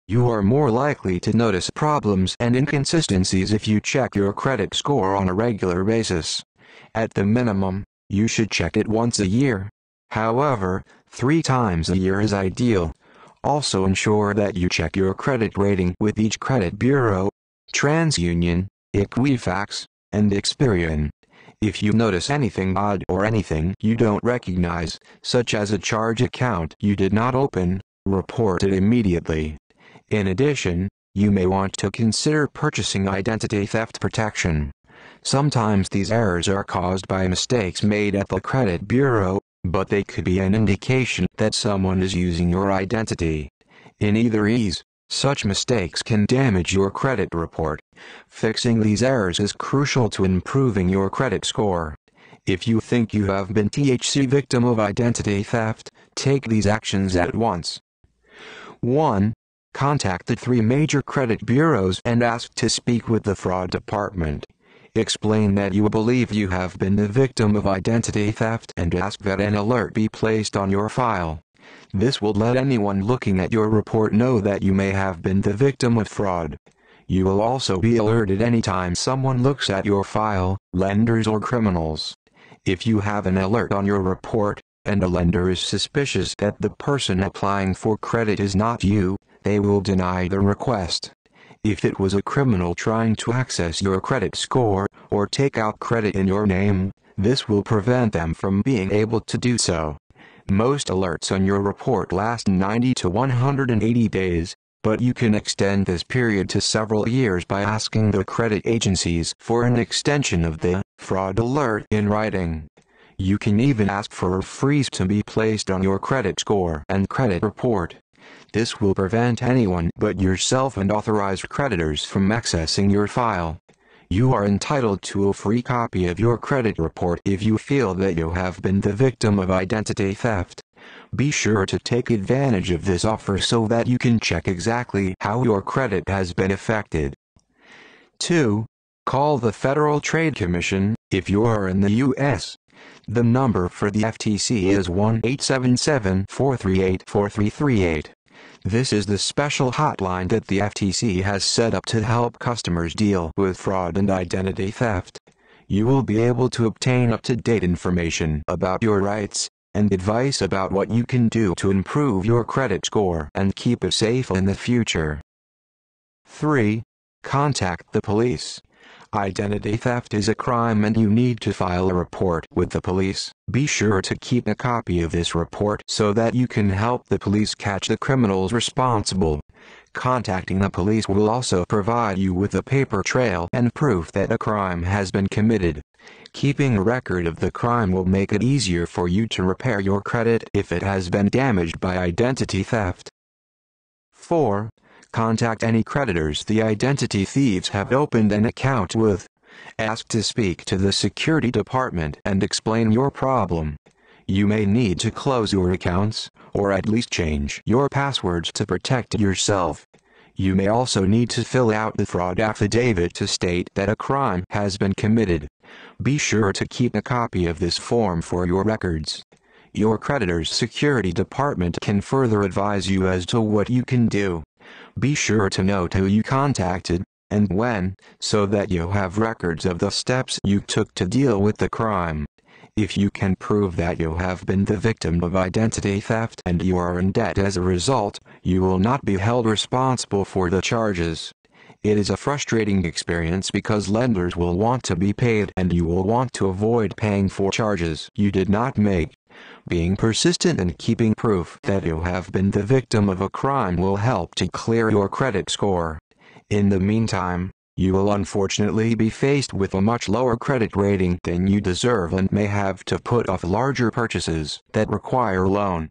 You are more likely to notice problems and inconsistencies if you check your credit score on a regular basis. At the minimum, you should check it once a year. However, 3 times a year is ideal. Also ensure that you check your credit rating with each credit bureau, TransUnion, Equifax, and Experian. If you notice anything odd or anything you don't recognize, such as a charge account you did not open, report it immediately. In addition, you may want to consider purchasing identity theft protection. Sometimes these errors are caused by mistakes made at the credit bureau, but they could be an indication that someone is using your identity. In either case, such mistakes can damage your credit report. Fixing these errors is crucial to improving your credit score. If you think you have been victim of identity theft, take these actions at once. 1. Contact the 3 major credit bureaus and ask to speak with the fraud department. Explain that you believe you have been the victim of identity theft and ask that an alert be placed on your file. This will let anyone looking at your report know that you may have been the victim of fraud. You will also be alerted anytime someone looks at your file, lenders or criminals. If you have an alert on your report, and a lender is suspicious that the person applying for credit is not you, they will deny the request. If it was a criminal trying to access your credit score, or take out credit in your name, this will prevent them from being able to do so. Most alerts on your report last 90 to 180 days, but you can extend this period to several years by asking the credit agencies for an extension of the fraud alert in writing. You can even ask for a freeze to be placed on your credit score and credit report. This will prevent anyone but yourself and authorized creditors from accessing your file. You are entitled to a free copy of your credit report if you feel that you have been the victim of identity theft. Be sure to take advantage of this offer so that you can check exactly how your credit has been affected. 2. Call the Federal Trade Commission if you are in the U.S. The number for the FTC is 1-877-438-4338. This is the special hotline that the FTC has set up to help customers deal with fraud and identity theft. You will be able to obtain up-to-date information about your rights, and advice about what you can do to improve your credit score and keep it safe in the future. 3. Contact the police. Identity theft is a crime and you need to file a report with the police. Be sure to keep a copy of this report so that you can help the police catch the criminals responsible. Contacting the police will also provide you with a paper trail and proof that a crime has been committed. Keeping a record of the crime will make it easier for you to repair your credit if it has been damaged by identity theft. 4. Contact any creditors the identity thieves have opened an account with. Ask to speak to the security department and explain your problem. You may need to close your accounts, or at least change your passwords to protect yourself. You may also need to fill out the fraud affidavit to state that a crime has been committed. Be sure to keep a copy of this form for your records. Your creditor's security department can further advise you as to what you can do. Be sure to note who you contacted, and when, so that you have records of the steps you took to deal with the crime. If you can prove that you have been the victim of identity theft and you are in debt as a result, you will not be held responsible for the charges. It is a frustrating experience because lenders will want to be paid and you will want to avoid paying for charges you did not make. Being persistent and keeping proof that you have been the victim of a crime will help to clear your credit score. In the meantime, you will unfortunately be faced with a much lower credit rating than you deserve and may have to put off larger purchases that require a loan.